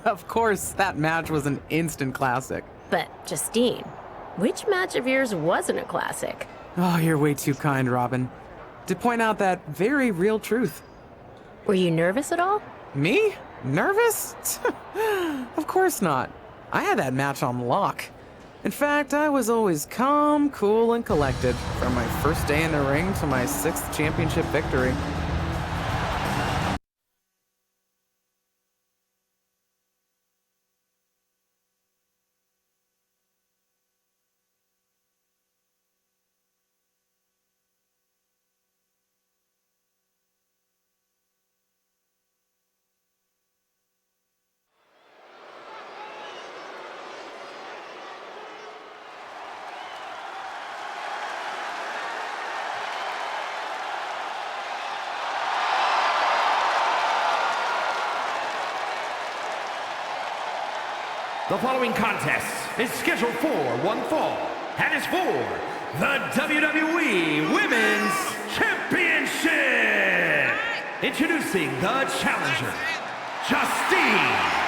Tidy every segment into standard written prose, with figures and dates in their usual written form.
Of course, that match was an instant classic. But, Justine, which match of yours wasn't a classic? Oh, you're way too kind, Robin. To point out that very real truth. Were you nervous at all? Me? Nervous? Of course not. I had that match on lock. In fact, I was always calm, cool, and collected from my first day in the ring to my 6th championship victory. The following contest is scheduled for one fall and is for the WWE Women's Championship. Introducing the challenger, Justine.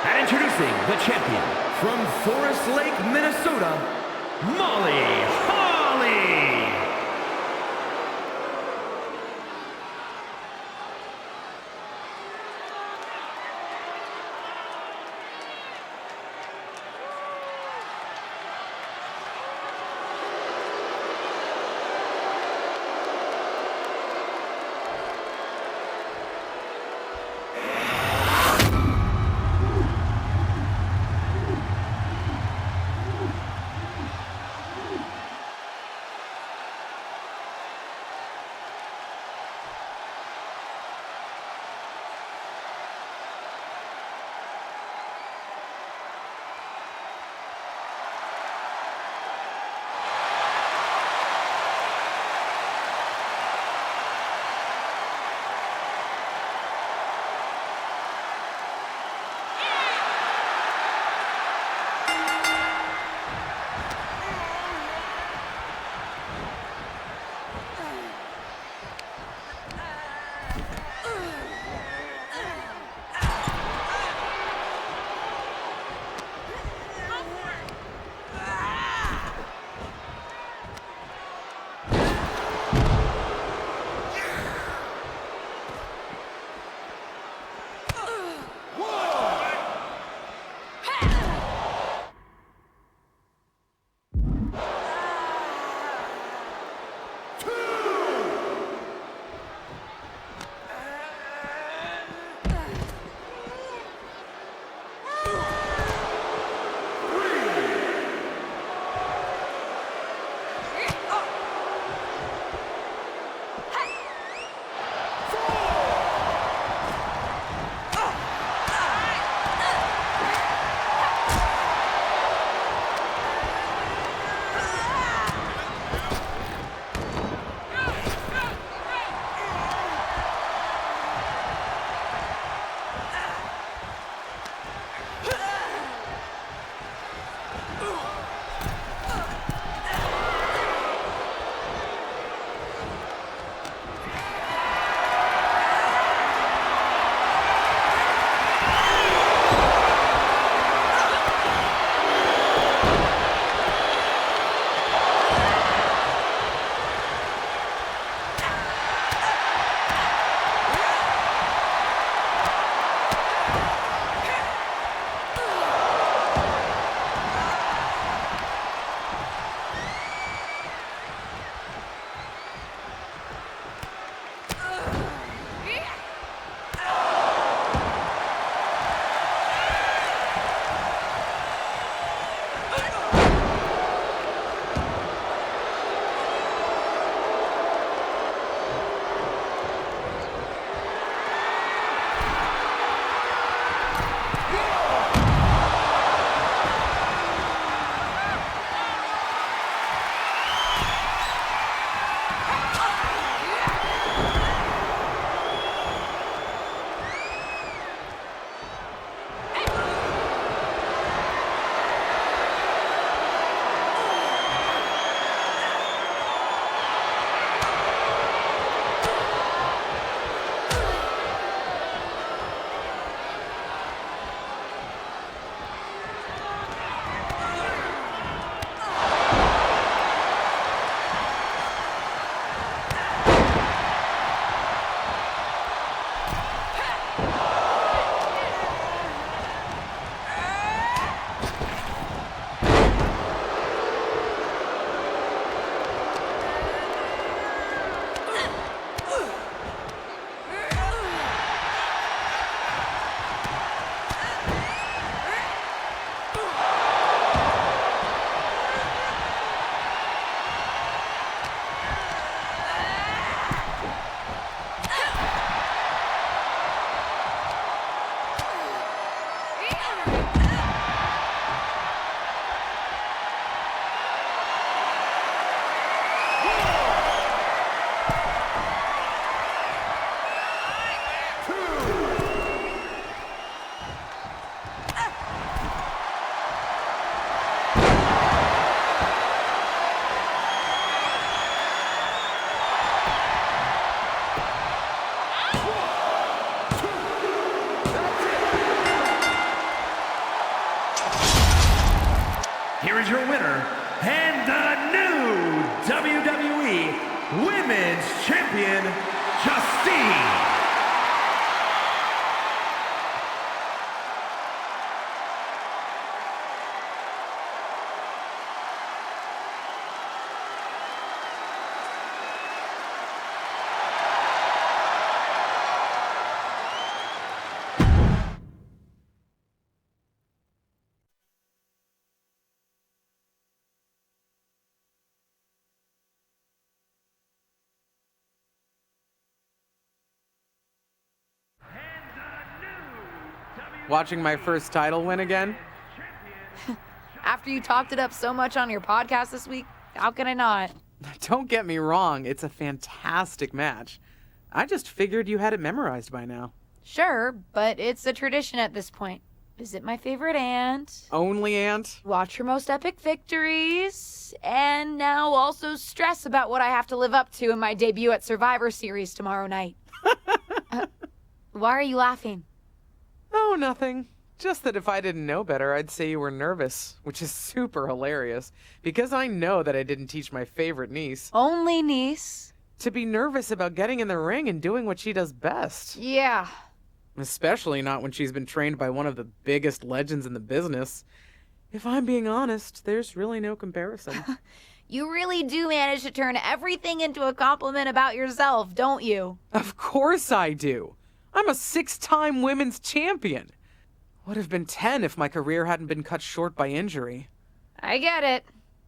And introducing the champion from Forest Lake, Minnesota, Molly Holly. here is your winner, and the new WWE Women's Champion, Justine. Watching my first title win again? After you talked it up so much on your podcast this week, how can I not? Don't get me wrong, it's a fantastic match. I just figured you had it memorized by now. Sure, but it's a tradition at this point. Visit my favorite aunt. Only aunt? Watch her most epic victories. And now also stress about what I have to live up to in my debut at Survivor Series tomorrow night. Why are you laughing? Oh, nothing. Just that if I didn't know better, I'd say you were nervous, which is super hilarious, because I know that I didn't teach my favorite niece Only niece. to be nervous about getting in the ring and doing what she does best. Yeah. Especially not when she's been trained by one of the biggest legends in the business. If I'm being honest, there's really no comparison. You really do manage to turn everything into a compliment about yourself, don't you? Of course I do. I'm a 6-time women's champion. Would have been 10 if my career hadn't been cut short by injury. I get it.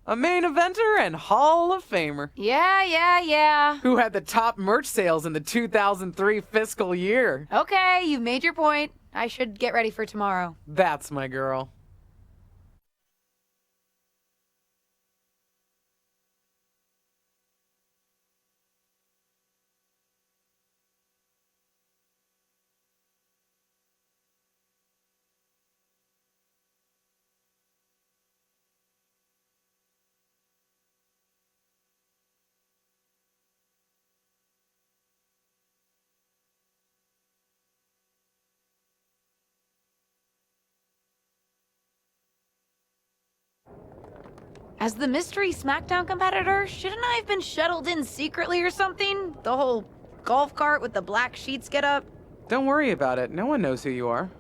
A main eventer and Hall of Famer. Yeah. Who had the top merch sales in the 2003 fiscal year. Okay, you've made your point. I should get ready for tomorrow. That's my girl. As the mystery SmackDown competitor, shouldn't I have been shuttled in secretly or something? The whole golf cart with the black sheets get up? Don't worry about it. No one knows who you are.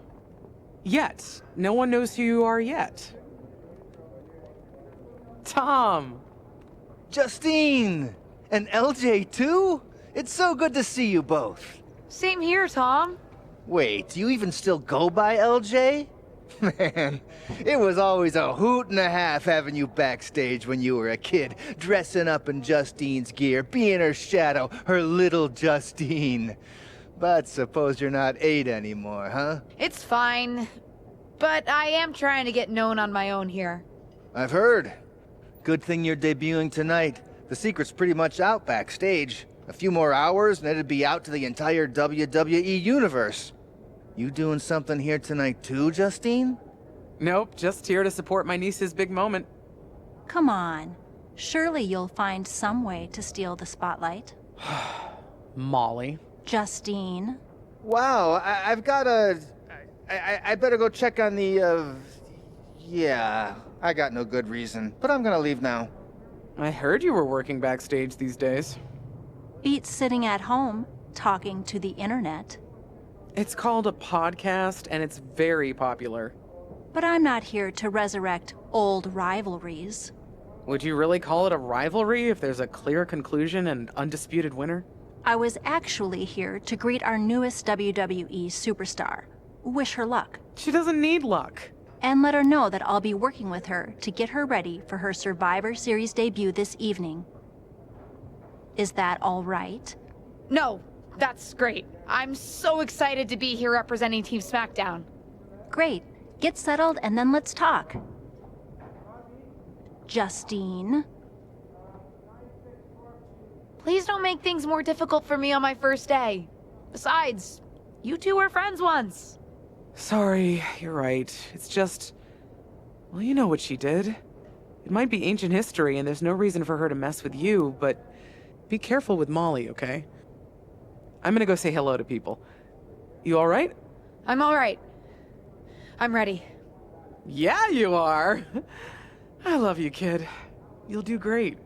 Yet. No one knows who you are yet. Tom! Justine! And LJ too? It's so good to see you both. Same here, Tom. Wait, do you even still go by LJ? Man, it was always a hoot and a half having you backstage when you were a kid, dressing up in Justine's gear, being her shadow, her little Justine. But suppose you're not 8 anymore, huh? It's fine. But I am trying to get known on my own here. I've heard. Good thing you're debuting tonight. The secret's pretty much out backstage. A few more hours and it'd be out to the entire WWE universe. You doing something here tonight too, Justine? Nope, just here to support my niece's big moment. Come on. Surely you'll find some way to steal the spotlight. Molly. Justine. Wow, I've got a... I better go check on the, Yeah, I got no good reason, but I'm gonna leave now. I heard you were working backstage these days. Beats sitting at home, talking to the internet. It's called a podcast, and it's very popular. But I'm not here to resurrect old rivalries. Would you really call it a rivalry if there's a clear conclusion and undisputed winner? I was actually here to greet our newest WWE superstar. Wish her luck. She doesn't need luck. And let her know that I'll be working with her to get her ready for her Survivor Series debut this evening. Is that all right? No, that's great. I'm so excited to be here representing Team SmackDown. Great. Get settled and then let's talk. Justine. Please don't make things more difficult for me on my first day. Besides, you two were friends once. Sorry, you're right. It's just... Well, you know what she did. It might be ancient history and there's no reason for her to mess with you, but be careful with Molly, okay? I'm gonna go say hello to people. You alright? I'm all right. I'm ready. Yeah, you are! I love you, kid. You'll do great.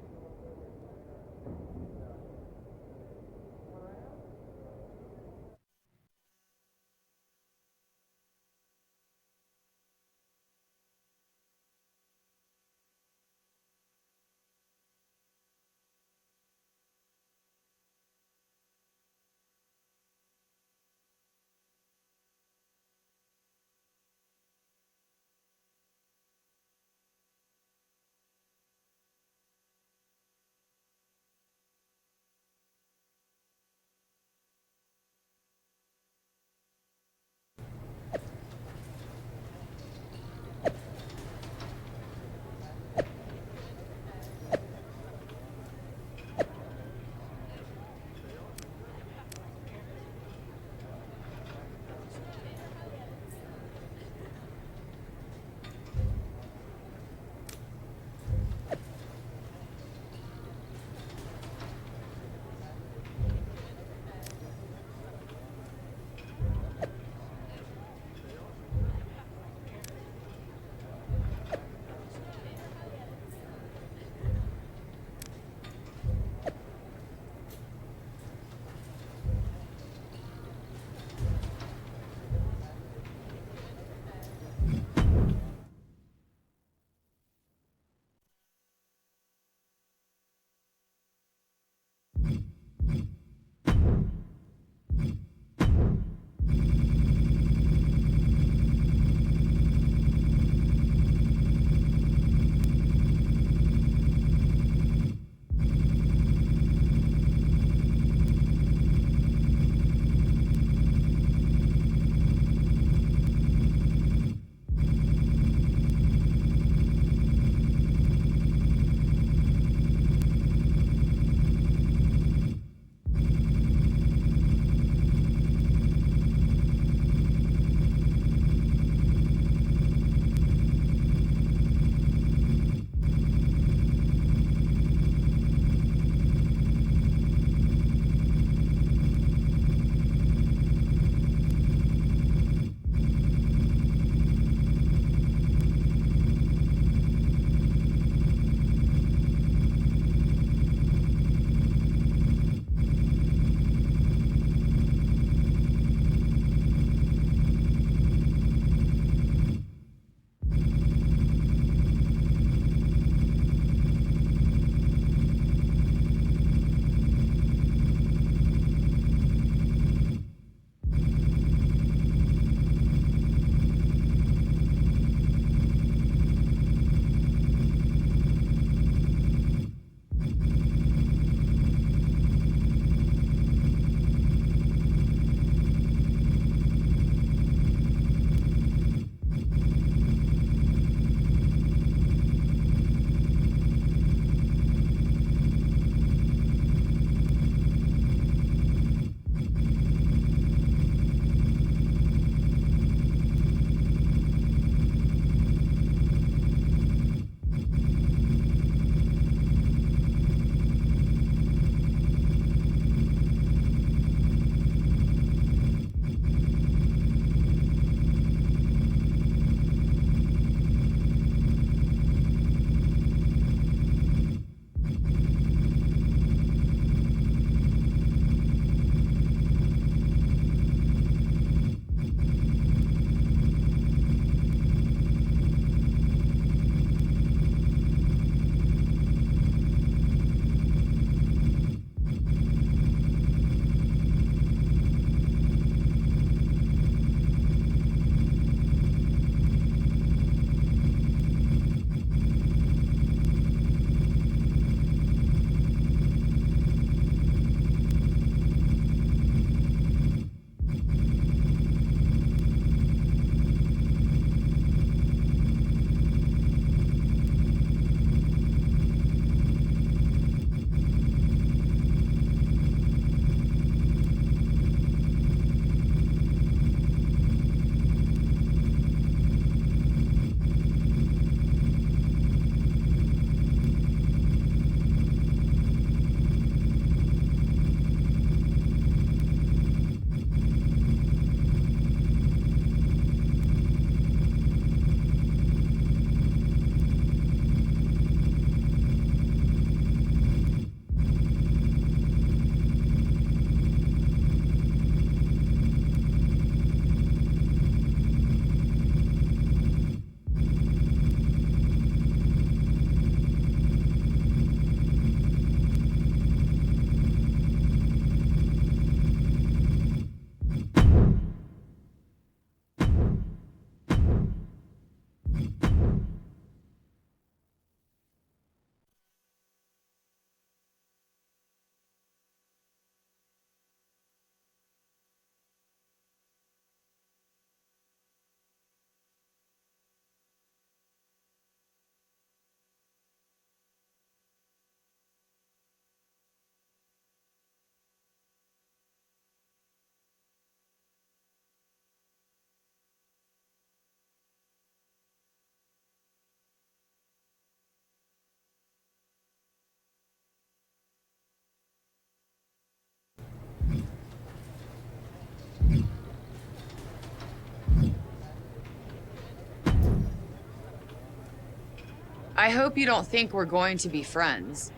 I hope you don't think we're going to be friends.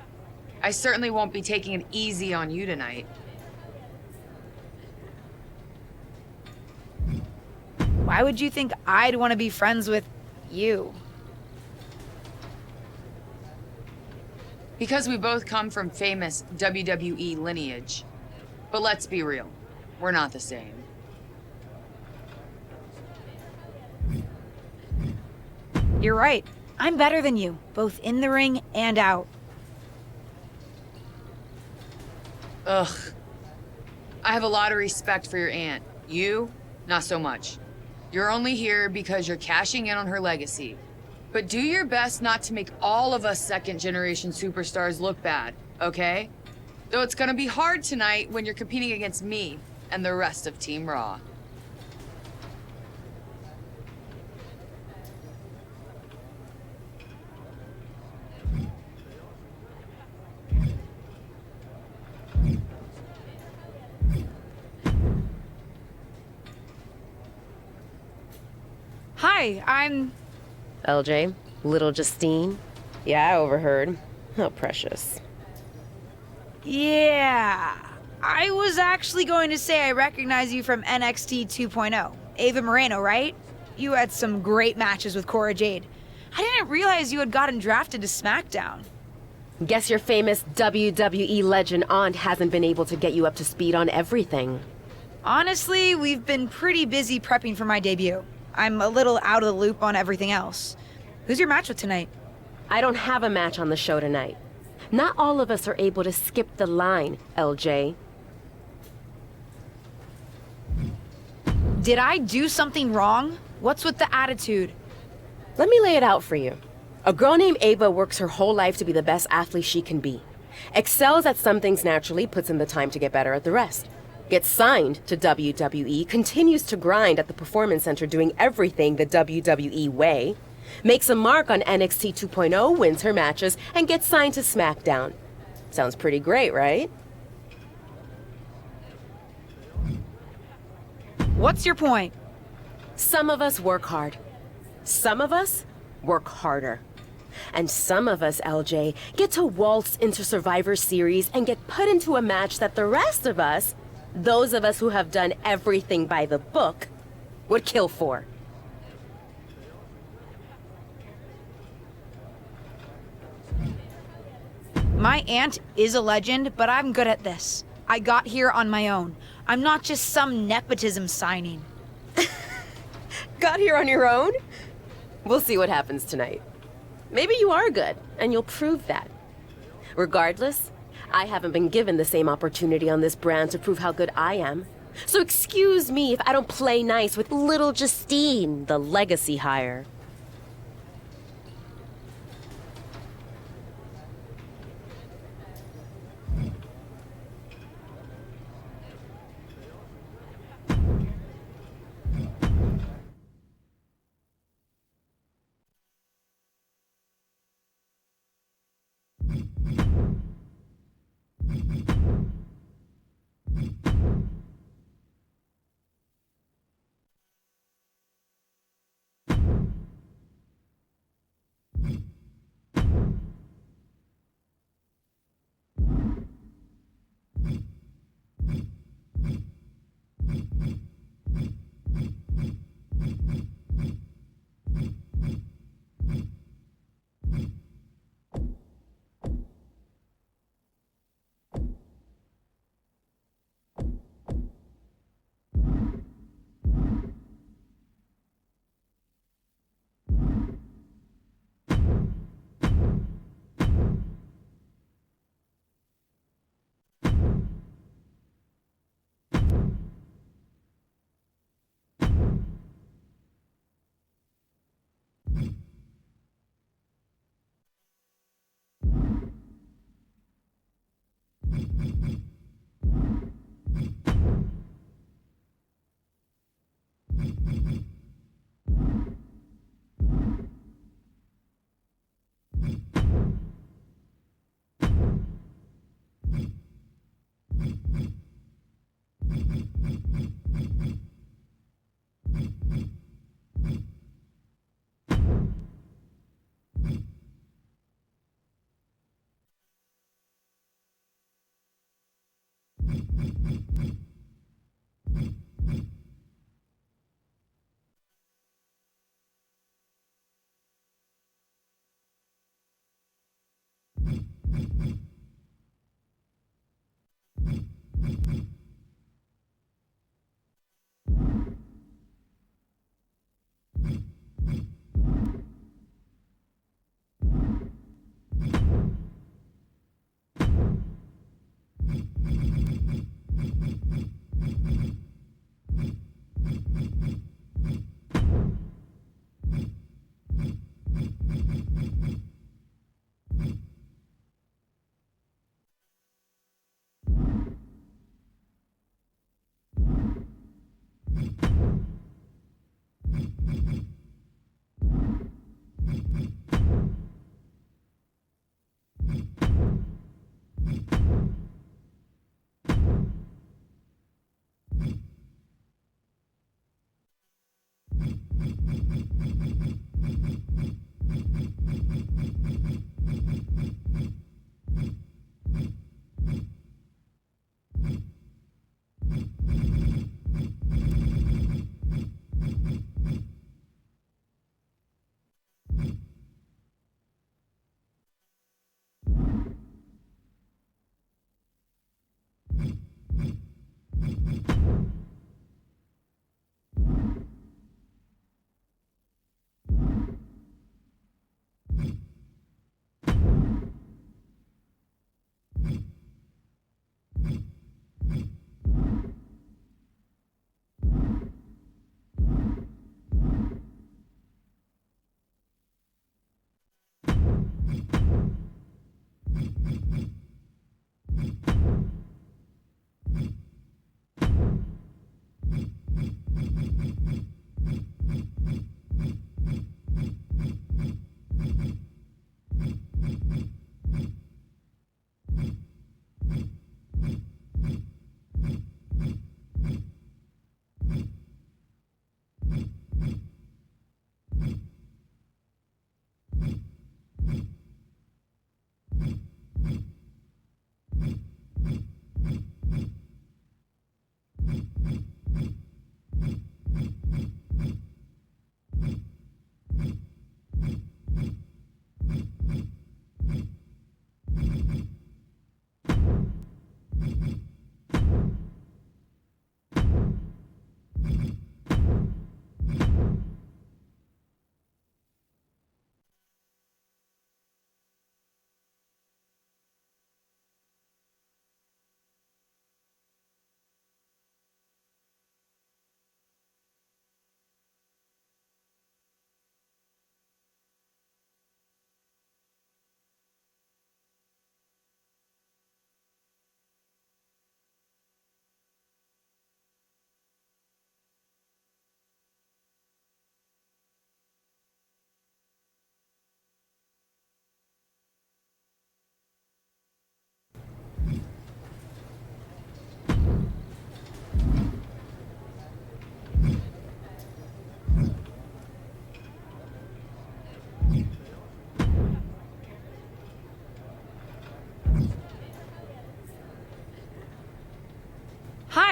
I certainly won't be taking it easy on you tonight. Why would you think I'd want to be friends with you? Because we both come from famous WWE lineage. But let's be real, we're not the same. You're right. I'm better than you, both in the ring and out. Ugh. I have a lot of respect for your aunt. You, not so much. You're only here because you're cashing in on her legacy. But do your best not to make all of us second-generation superstars look bad, okay? Though it's gonna be hard tonight when you're competing against me and the rest of Team Raw. Hi, I'm... LJ, little Justine. Yeah, I overheard. How precious. Yeah. I was actually going to say I recognize you from NXT 2.0. Ava Moreno, right? You had some great matches with Cora Jade. I didn't realize you had gotten drafted to SmackDown. Guess your famous WWE legend aunt hasn't been able to get you up to speed on everything. Honestly, we've been pretty busy prepping for my debut. I'm a little out of the loop on everything else. Who's your match with tonight? I don't have a match on the show tonight. Not all of us are able to skip the line, LJ. Did I do something wrong? What's with the attitude? Let me lay it out for you. A girl named Ava works her whole life to be the best athlete she can be. Excels at some things naturally, puts in the time to get better at the rest. Gets signed to WWE, continues to grind at the Performance Center doing everything the WWE way, makes a mark on NXT 2.0, wins her matches, and gets signed to SmackDown. Sounds pretty great, right? What's your point? Some of us work hard. Some of us work harder. And some of us, LJ, get to waltz into Survivor Series and get put into a match that the rest of us, those of us who have done everything by the book, would kill for. My aunt is a legend, but I'm good at this. I got here on my own. I'm not just some nepotism signing. Got here on your own? We'll see what happens tonight. Maybe you are good, and you'll prove that. Regardless, I haven't been given the same opportunity on this brand to prove how good I am. So excuse me if I don't play nice with little Justine, the legacy hire.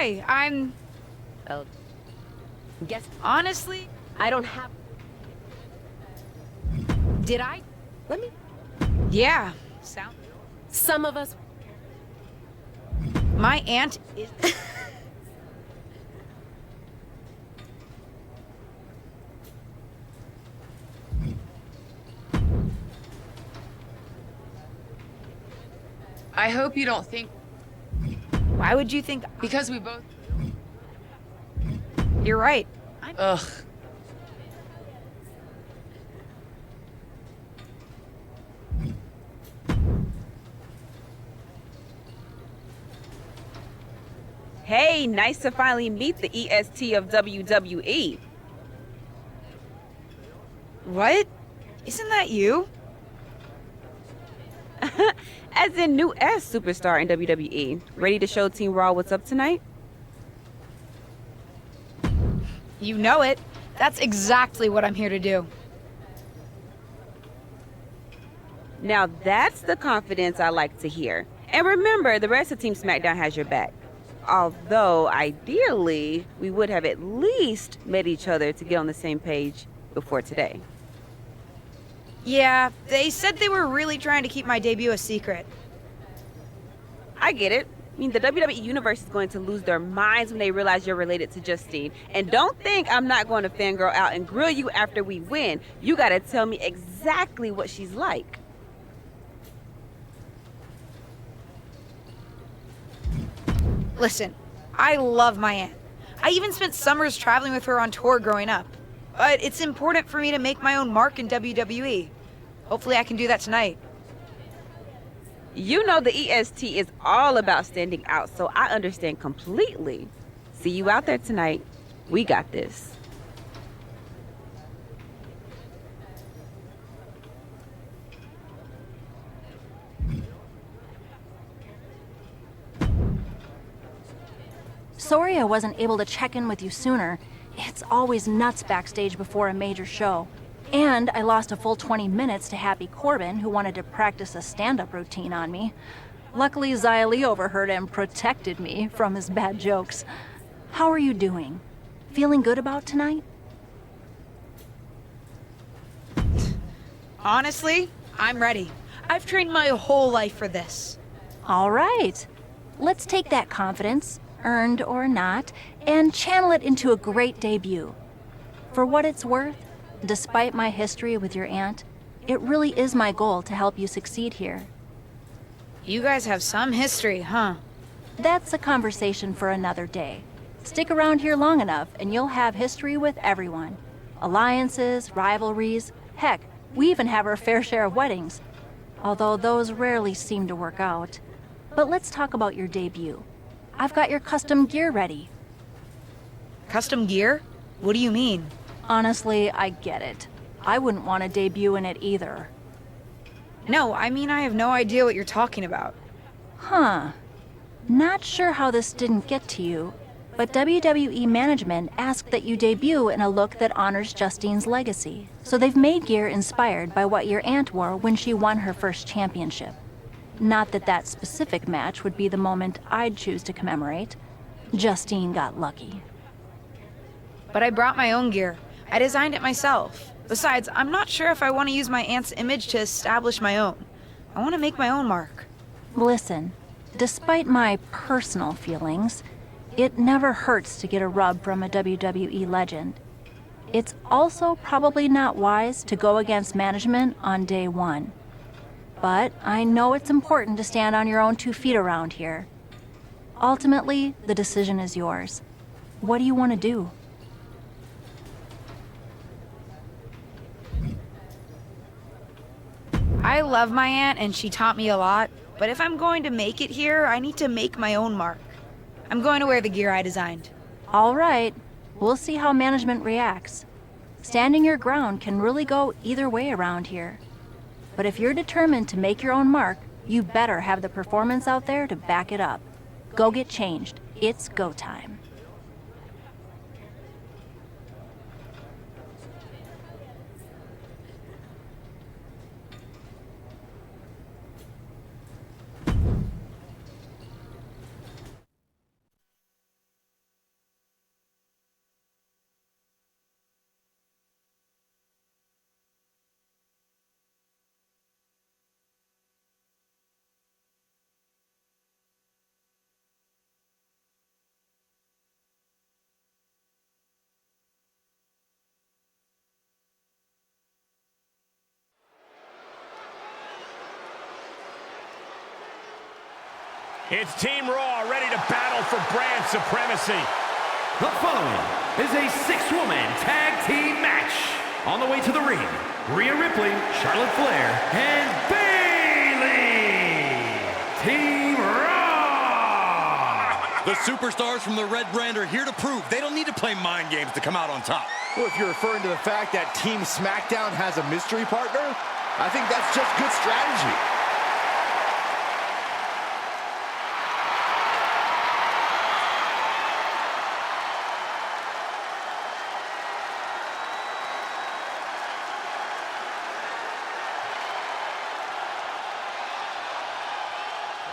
Hi, I'm... Oh. Guess Honestly, I don't have... did I? Let me... Yeah. Sound... Some of us... My aunt is... I hope you don't think Why would you think... because we both. You're right. Ugh. Hey, nice to finally meet the EST of WWE. What? Isn't that you? As in new S superstar in WWE. Ready to show Team Raw what's up tonight? You know it. That's exactly what I'm here to do. Now that's the confidence I like to hear. And remember, the rest of Team SmackDown has your back. Although, ideally, we would have at least met each other to get on the same page before today. Yeah, they said they were really trying to keep my debut a secret. I get it. I mean, the WWE Universe is going to lose their minds when they realize you're related to Justine. And don't think I'm not going to fangirl out and grill you after we win. You gotta tell me exactly what she's like. Listen, I love my aunt. I even spent summers traveling with her on tour growing up. But it's important for me to make my own mark in WWE. Hopefully I can do that tonight. You know the EST is all about standing out, so I understand completely. See you out there tonight. We got this. Sorry I wasn't able to check in with you sooner. It's always nuts backstage before a major show. And I lost a full 20 minutes to Happy Corbin, who wanted to practice a stand-up routine on me. Luckily, Xia Li overheard and protected me from his bad jokes. How are you doing? Feeling good about tonight? Honestly, I'm ready. I've trained my whole life for this. All right. Let's take that confidence, earned or not, and channel it into a great debut. For what it's worth, despite my history with your aunt, it really is my goal to help you succeed here. You guys have some history, huh? That's a conversation for another day. Stick around here long enough and you'll have history with everyone. Alliances, rivalries, heck, we even have our fair share of weddings. Although those rarely seem to work out. But let's talk about your debut. I've got your custom gear ready. Custom gear? What do you mean? Honestly, I get it. I wouldn't want to debut in it either. No, I mean I have no idea what you're talking about. Huh. Not sure how this didn't get to you, but WWE management asked that you debut in a look that honors Justine's legacy. So they've made gear inspired by what your aunt wore when she won her first championship. Not that that specific match would be the moment I'd choose to commemorate. Justine got lucky. But I brought my own gear. I designed it myself. Besides, I'm not sure if I want to use my aunt's image to establish my own. I want to make my own mark. Listen, despite my personal feelings, it never hurts to get a rub from a WWE legend. It's also probably not wise to go against management on day one. But I know it's important to stand on your own 2 feet around here. Ultimately, the decision is yours. What do you want to do? I love my aunt and she taught me a lot, but if I'm going to make it here, I need to make my own mark. I'm going to wear the gear I designed. All right, we'll see how management reacts. Standing your ground can really go either way around here. But if you're determined to make your own mark, you better have the performance out there to back it up. Go get changed. It's go time. It's Team Raw ready to battle for brand supremacy. The following is a six-woman tag team match. On the way to the ring, Rhea Ripley, Charlotte Flair, and Bayley. Team Raw. The superstars from the Red Brand are here to prove they don't need to play mind games to come out on top. Well, if you're referring to the fact that Team SmackDown has a mystery partner, I think that's just good strategy.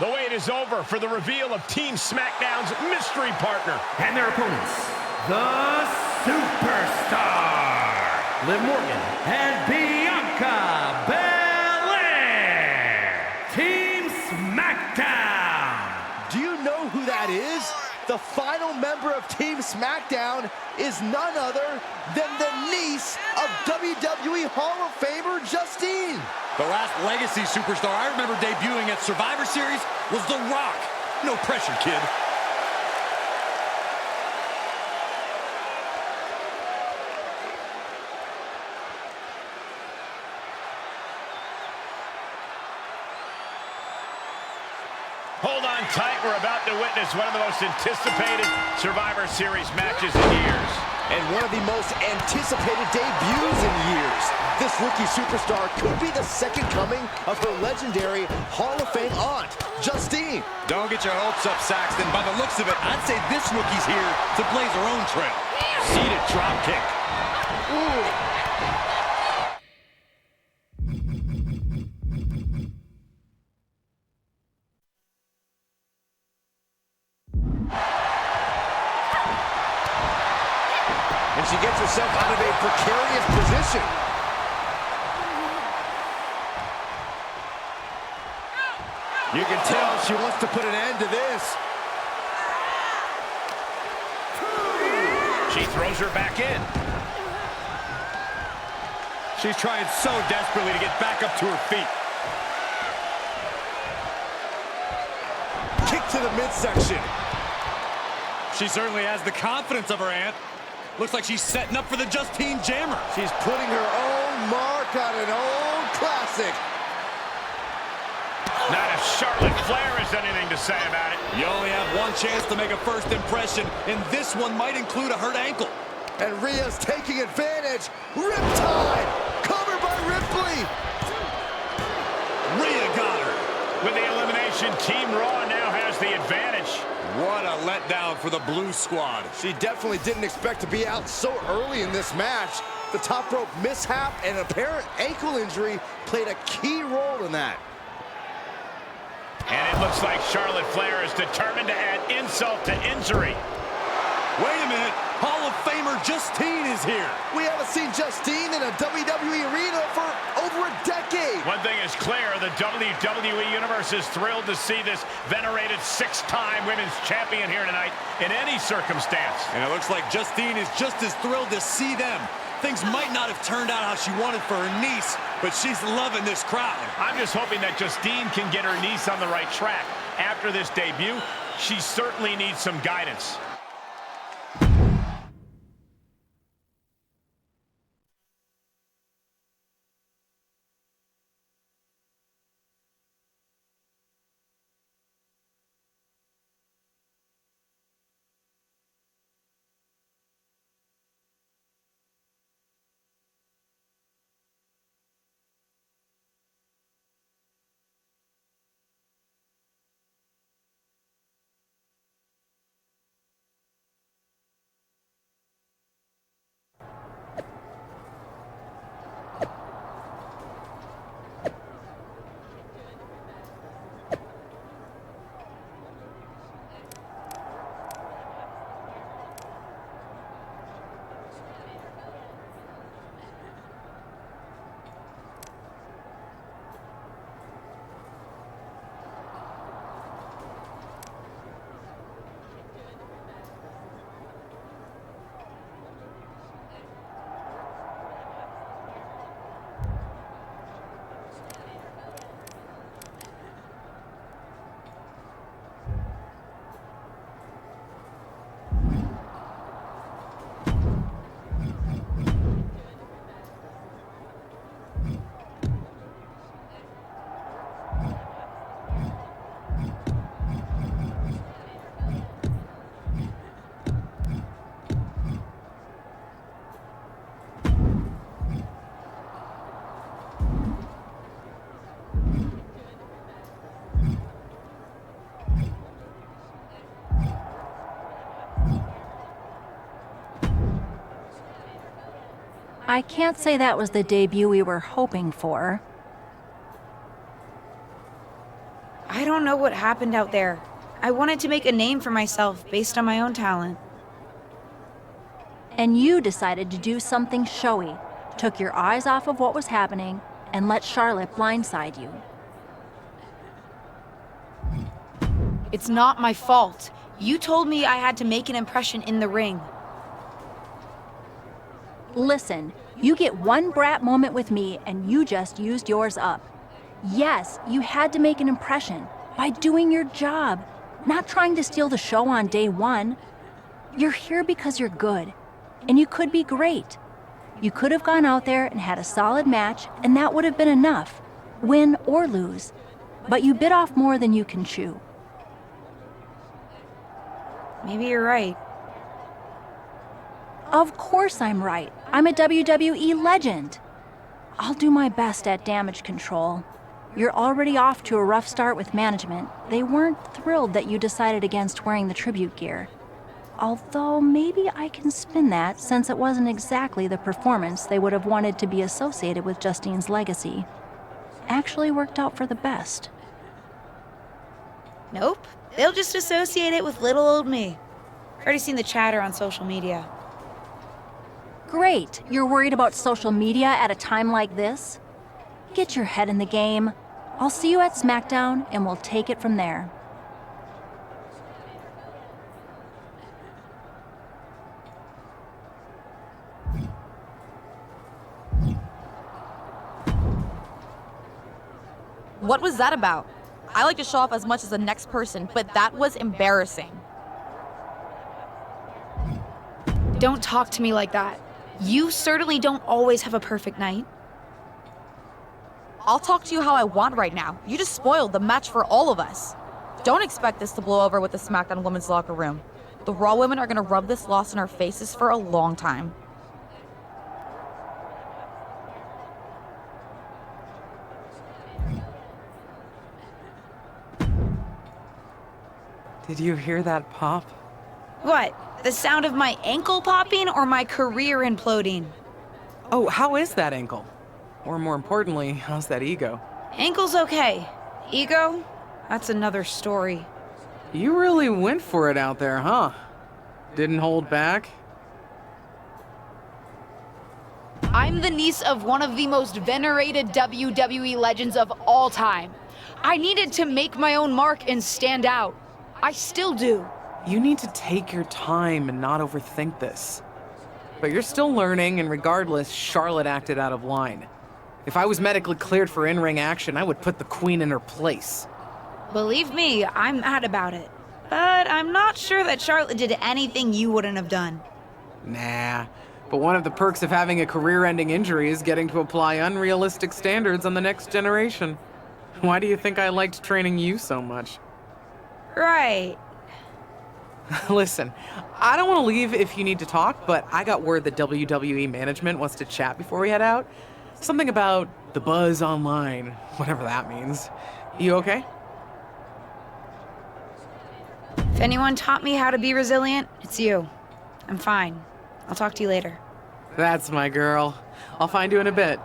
The wait is over for the reveal of Team SmackDown's mystery partner. And their opponents, the Superstar, Liv Morgan and Bianca Belair. Team SmackDown. Do you know who that is? The final member of Team SmackDown is none other than the niece of WWE Hall of Famer Justine. The last legacy superstar I remember debuting at Survivor Series was The Rock. No pressure, kid. Hold on tight. We're about to witness one of the most anticipated Survivor Series matches in years. And one of the most anticipated debuts in years. This rookie superstar could be the second coming of her legendary Hall of Fame aunt, Justine. Don't get your hopes up, Saxton. By the looks of it, I'd say this rookie's here to blaze her own trail. Seated drop kick. Ooh. And she gets herself out of a precarious position. You can tell she wants to put an end to this. She throws her back in. She's trying so desperately to get back up to her feet. Kick to the midsection. She certainly has the confidence of her aunt. Looks like she's setting up for the Justine Jammer. She's putting her own mark on an old classic. Not if Charlotte Flair has anything to say about it. You only have one chance to make a first impression, and this one might include a hurt ankle. And Rhea's taking advantage. Riptide! Covered by Ripley! Rhea got her. With the elimination, Team Raw now has the advantage. What a letdown for the Blue Squad. She definitely didn't expect to be out so early in this match. The top rope mishap and apparent ankle injury played a key role in that. And it looks like Charlotte Flair is determined to add insult to injury. Wait a minute. Hall of Famer Justine is here. We haven't seen Justine in a WWE arena for over a decade. One thing is clear, the WWE Universe is thrilled to see this venerated six-time women's champion here tonight in any circumstance. And it looks like Justine is just as thrilled to see them. Things might not have turned out how she wanted for her niece, but she's loving this crowd. I'm just hoping that Justine can get her niece on the right track. After this debut, she certainly needs some guidance. I can't say that was the debut we were hoping for. I don't know what happened out there. I wanted to make a name for myself based on my own talent. And you decided to do something showy, took your eyes off of what was happening, and let Charlotte blindside you. It's not my fault. You told me I had to make an impression in the ring. Listen, you get one brat moment with me and you just used yours up. Yes, you had to make an impression by doing your job, not trying to steal the show on day one. You're here because you're good, and you could be great. You could have gone out there and had a solid match, and that would have been enough, win or lose. But you bit off more than you can chew. Maybe you're right. Of course I'm right. I'm a WWE legend. I'll do my best at damage control. You're already off to a rough start with management. They weren't thrilled that you decided against wearing the tribute gear. Although maybe I can spin that, since it wasn't exactly the performance they would have wanted to be associated with Justine's legacy. Actually worked out for the best. Nope. They'll just associate it with little old me. Already seen the chatter on social media. Great. You're worried about social media at a time like this? Get your head in the game. I'll see you at SmackDown, and we'll take it from there. What was that about? I like to show off as much as the next person, but that was embarrassing. Don't talk to me like that. You certainly don't always have a perfect night. I'll talk to you how I want right now. You just spoiled the match for all of us. Don't expect this to blow over with the SmackDown women's locker room. The Raw women are gonna rub this loss in our faces for a long time. Did you hear that pop? What? The sound of my ankle popping or my career imploding? Oh, how is that ankle? Or more importantly, how's that ego? Ankle's okay. Ego? That's another story. You really went for it out there, huh? Didn't hold back? I'm the niece of one of the most venerated WWE legends of all time. I needed to make my own mark and stand out. I still do. You need to take your time and not overthink this. But you're still learning, and regardless, Charlotte acted out of line. If I was medically cleared for in-ring action, I would put the Queen in her place. Believe me, I'm mad about it. But I'm not sure that Charlotte did anything you wouldn't have done. Nah, but one of the perks of having a career-ending injury is getting to apply unrealistic standards on the next generation. Why do you think I liked training you so much? Right. Listen, I don't want to leave if you need to talk, but I got word that WWE management wants to chat before we head out. Something about the buzz online, whatever that means. You okay? If anyone taught me how to be resilient, it's you. I'm fine. I'll talk to you later. That's my girl. I'll find you in a bit.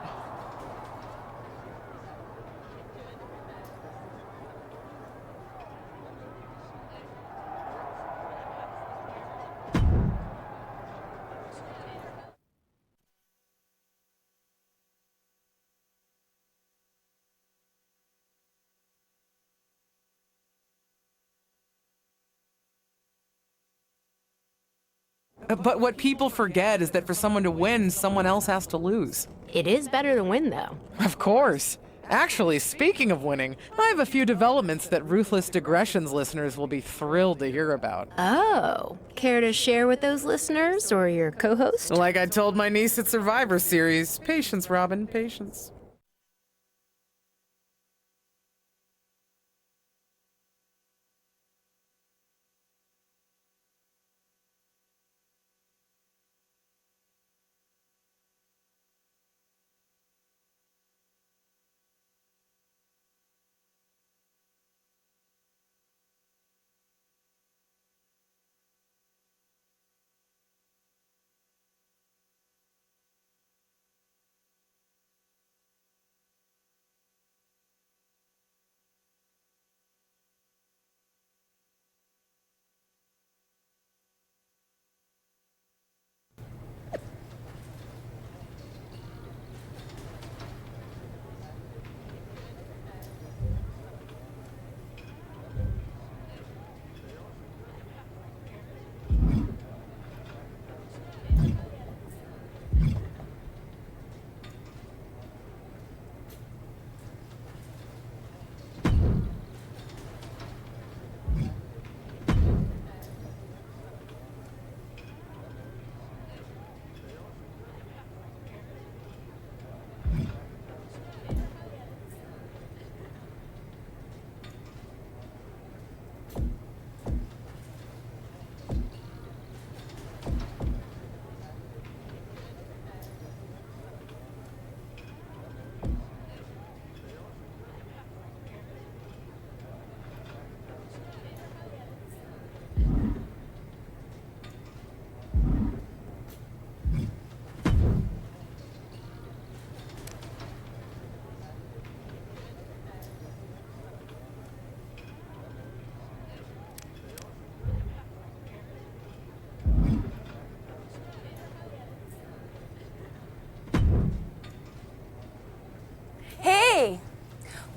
But what people forget is that for someone to win, someone else has to lose. It is better to win, though. Of course. Actually, speaking of winning, I have a few developments that Ruthless Digressions listeners will be thrilled to hear about. Oh, care to share with those listeners or your co-host? Like I told my niece at Survivor Series, patience, Robin, patience.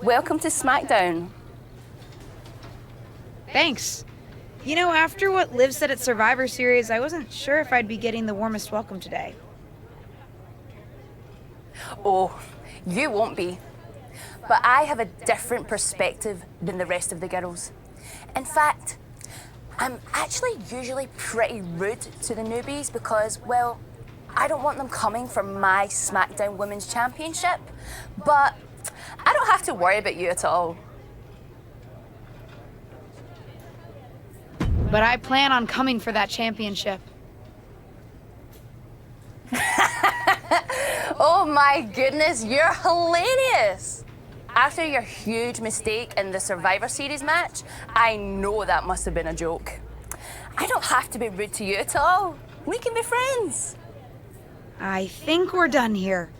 Welcome to SmackDown. Thanks. You know, after what Liv said at Survivor Series, I wasn't sure if I'd be getting the warmest welcome today. Oh, you won't be. But I have a different perspective than the rest of the girls. In fact, I'm actually usually pretty rude to the newbies because, well, I don't want them coming for my SmackDown Women's Championship. But I don't have to worry about you at all. But I plan on coming for that championship. Oh my goodness, you're hilarious! After your huge mistake in the Survivor Series match, I know that must have been a joke. I don't have to be rude to you at all. We can be friends. I think we're done here.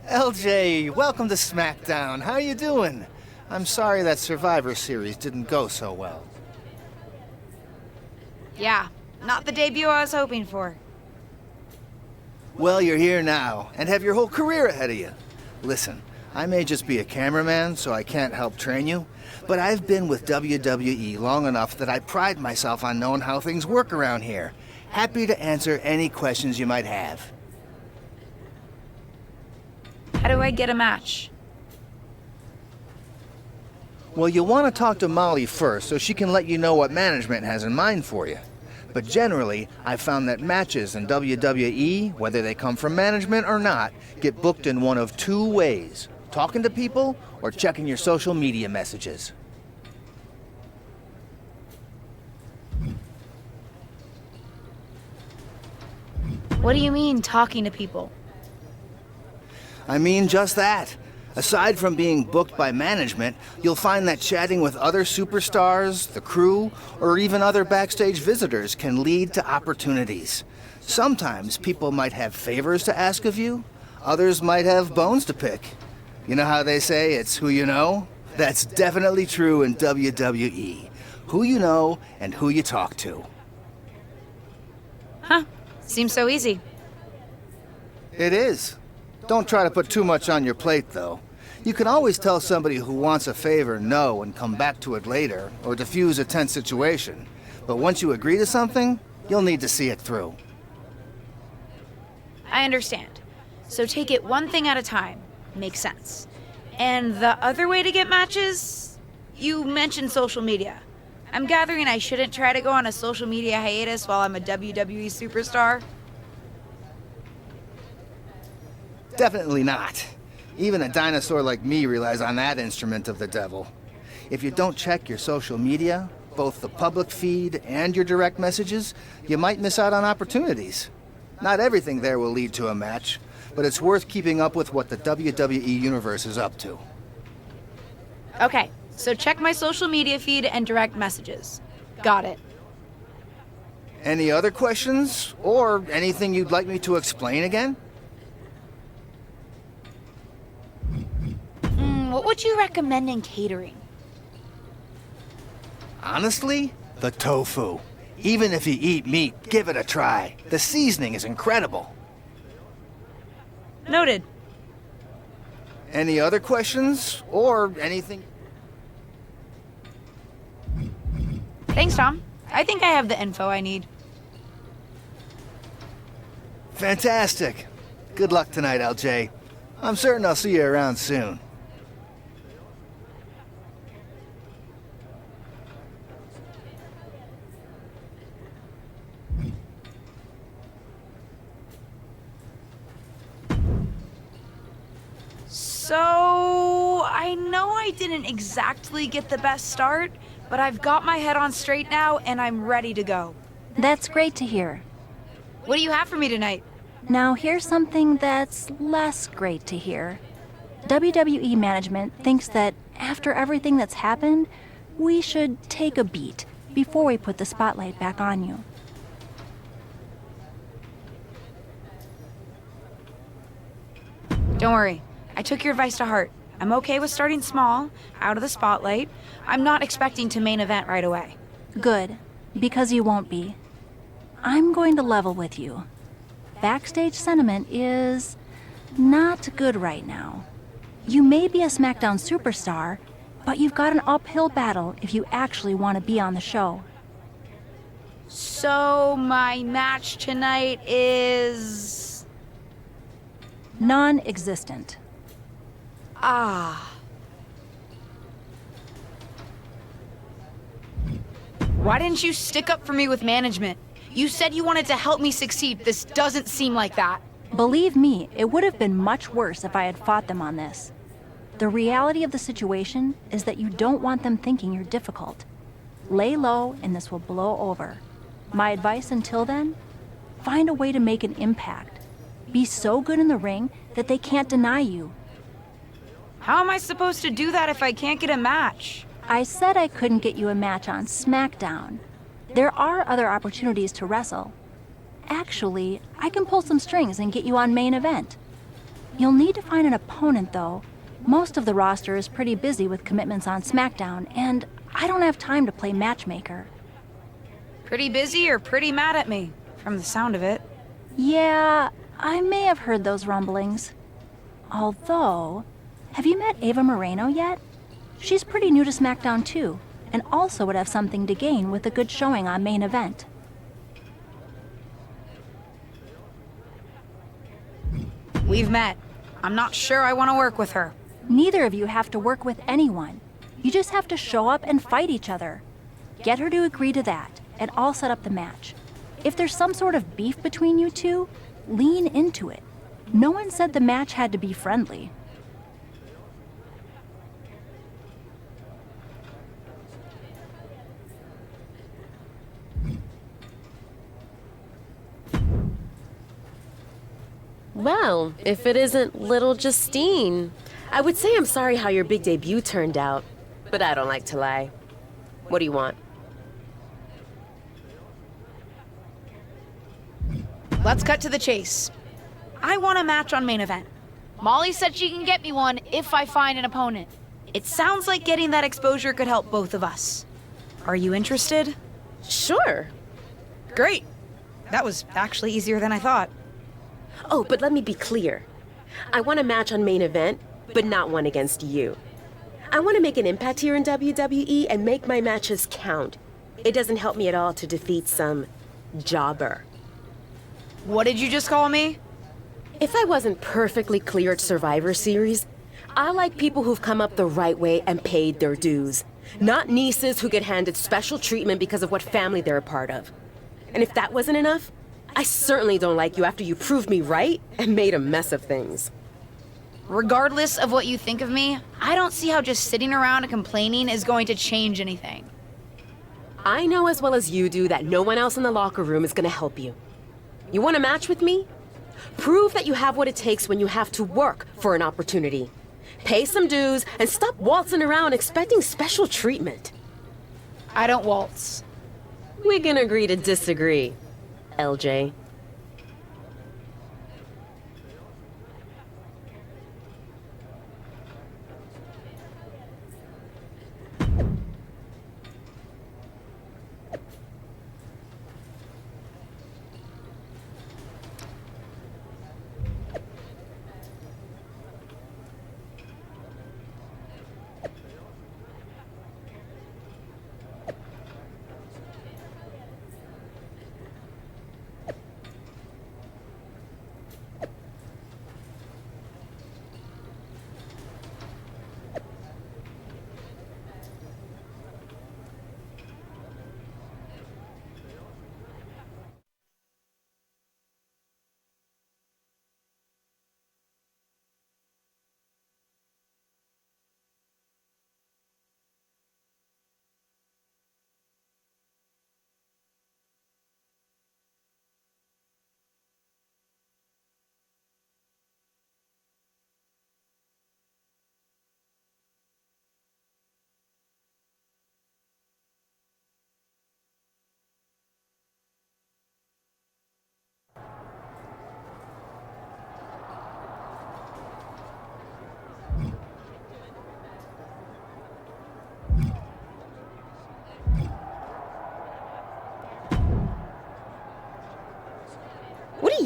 LJ, welcome to SmackDown. How you doing? I'm sorry that Survivor Series didn't go so well. Yeah, not the debut I was hoping for. Well, you're here now, and have your whole career ahead of you. Listen, I may just be a cameraman, so I can't help train you, but I've been with WWE long enough that I pride myself on knowing how things work around here. Happy to answer any questions you might have. How do I get a match? Well, you'll want to talk to Molly first so she can let you know what management has in mind for you. But generally, I've found that matches in WWE, whether they come from management or not, get booked in one of two ways: talking to people or checking your social media messages. What do you mean, talking to people? I mean just that. Aside from being booked by management, you'll find that chatting with other superstars, the crew, or even other backstage visitors can lead to opportunities. Sometimes people might have favors to ask of you, others might have bones to pick. You know how they say it's who you know? That's definitely true in WWE. Who you know and who you talk to. Huh. Seems so easy. It is. Don't try to put too much on your plate, though. You can always tell somebody who wants a favor no and come back to it later, or diffuse a tense situation. But once you agree to something, you'll need to see it through. I understand. So take it one thing at a time. Makes sense. And the other way to get matches? You mentioned social media. I'm gathering I shouldn't try to go on a social media hiatus while I'm a WWE superstar. Definitely not. Even a dinosaur like me relies on that instrument of the devil. If you don't check your social media, both the public feed and your direct messages, you might miss out on opportunities. Not everything there will lead to a match, but it's worth keeping up with what the WWE Universe is up to. Okay, so check my social media feed and direct messages. Got it. Any other questions? Or anything you'd like me to explain again? What would you recommend in catering? Honestly, the tofu. Even if you eat meat, give it a try. The seasoning is incredible. Noted. Any other questions? Or anything? Thanks, Tom. I think I have the info I need. Fantastic. Good luck tonight, LJ. I'm certain I'll see you around soon. So, I know I didn't exactly get the best start, but I've got my head on straight now and I'm ready to go. That's great to hear. What do you have for me tonight? Now here's something that's less great to hear. WWE management thinks that after everything that's happened, we should take a beat before we put the spotlight back on you. Don't worry. I took your advice to heart. I'm okay with starting small, out of the spotlight. I'm not expecting to main event right away. Good. Because you won't be. I'm going to level with you. Backstage sentiment is not good right now. You may be a SmackDown superstar, but you've got an uphill battle if you actually want to be on the show. So my match tonight is... Non-existent. Ah. Why didn't you stick up for me with management? You said you wanted to help me succeed. This doesn't seem like that. Believe me, it would have been much worse if I had fought them on this. The reality of the situation is that you don't want them thinking you're difficult. Lay low and this will blow over. My advice until then? Find a way to make an impact. Be so good in the ring that they can't deny you. How am I supposed to do that if I can't get a match? I said I couldn't get you a match on SmackDown. There are other opportunities to wrestle. Actually, I can pull some strings and get you on main event. You'll need to find an opponent, though. Most of the roster is pretty busy with commitments on SmackDown, and I don't have time to play matchmaker. Pretty busy or pretty mad at me, from the sound of it. Yeah, I may have heard those rumblings. Although, have you met Ava Moreno yet? She's pretty new to SmackDown too, and also would have something to gain with a good showing on main event. We've met. I'm not sure I want to work with her. Neither of you have to work with anyone. You just have to show up and fight each other. Get her to agree to that, and I'll set up the match. If there's some sort of beef between you two, lean into it. No one said the match had to be friendly. Well, if it isn't little Justine. I would say I'm sorry how your big debut turned out, but I don't like to lie. What do you want? Let's cut to the chase. I want a match on main event. Molly said she can get me one if I find an opponent. It sounds like getting that exposure could help both of us. Are you interested? Sure. Great. That was actually easier than I thought. Oh, but let me be clear. I want a match on main event, but not one against you. I want to make an impact here in WWE and make my matches count. It doesn't help me at all to defeat some jobber. What did you just call me? If I wasn't perfectly clear at Survivor Series, I like people who've come up the right way and paid their dues. Not nieces who get handed special treatment because of what family they're a part of. And if that wasn't enough, I certainly don't like you after you proved me right and made a mess of things. Regardless of what you think of me, I don't see how just sitting around and complaining is going to change anything. I know as well as you do that no one else in the locker room is going to help you. You want a match with me? Prove that you have what it takes when you have to work for an opportunity. Pay some dues and stop waltzing around expecting special treatment. I don't waltz. We can agree to disagree, LJ.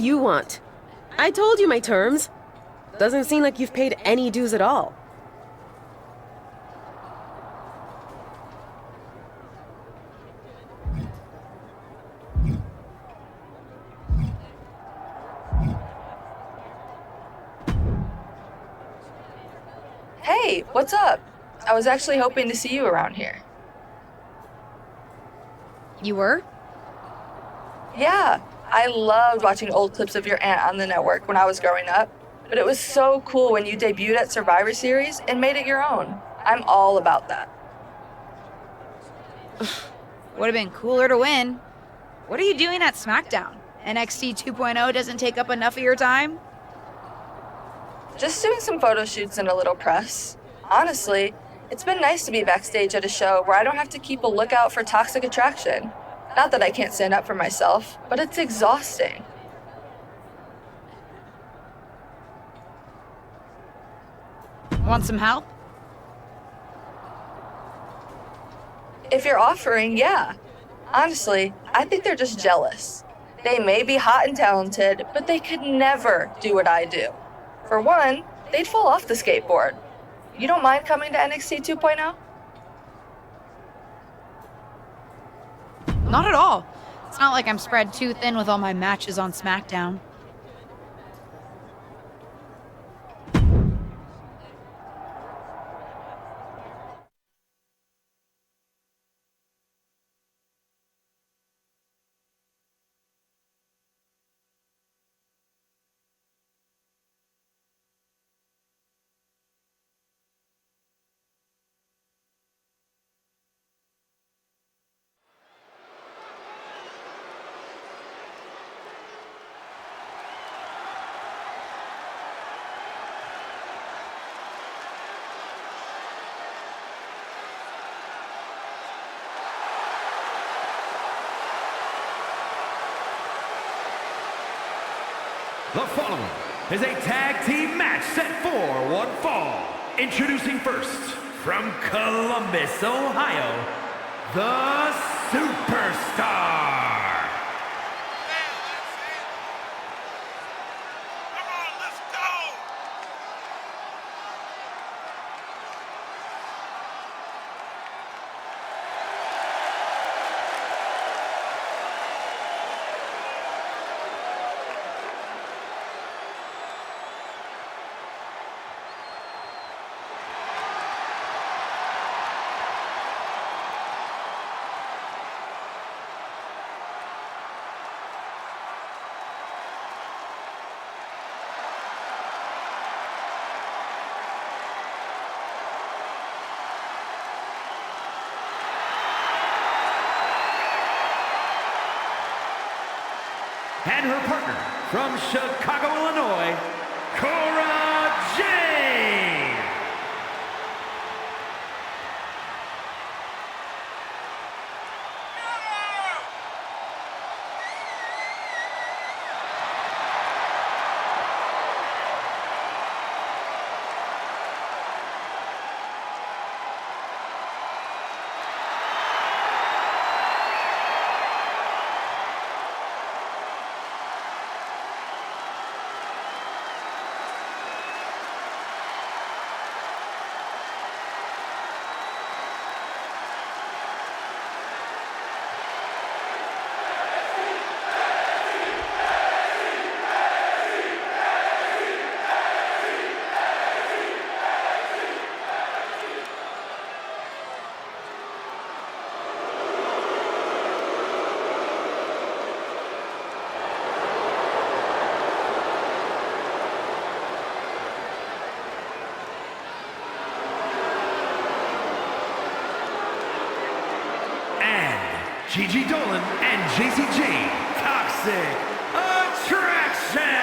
you want? I told you my terms. Doesn't seem like you've paid any dues at all. Hey, what's up? I was actually hoping to see you around here. You were? Yeah, I loved watching old clips of your aunt on the network when I was growing up, but it was so cool when you debuted at Survivor Series and made it your own. I'm all about that. Would have been cooler to win. What are you doing at SmackDown? NXT 2.0 doesn't take up enough of your time? Just doing some photo shoots and a little press. Honestly, it's been nice to be backstage at a show where I don't have to keep a lookout for toxic attraction. Not that I can't stand up for myself, but it's exhausting. Want some help? If you're offering, yeah. Honestly, I think they're just jealous. They may be hot and talented, but they could never do what I do. For one, they'd fall off the skateboard. You don't mind coming to NXT 2.0? Not at all. It's not like I'm spread too thin with all my matches on SmackDown. The following is a tag team match set for one fall. Introducing first, from Columbus, Ohio, the Superstar. And her partner from Chicago, Illinois, Cora Jade. Gigi Dolan and JCJ, Toxic Attraction!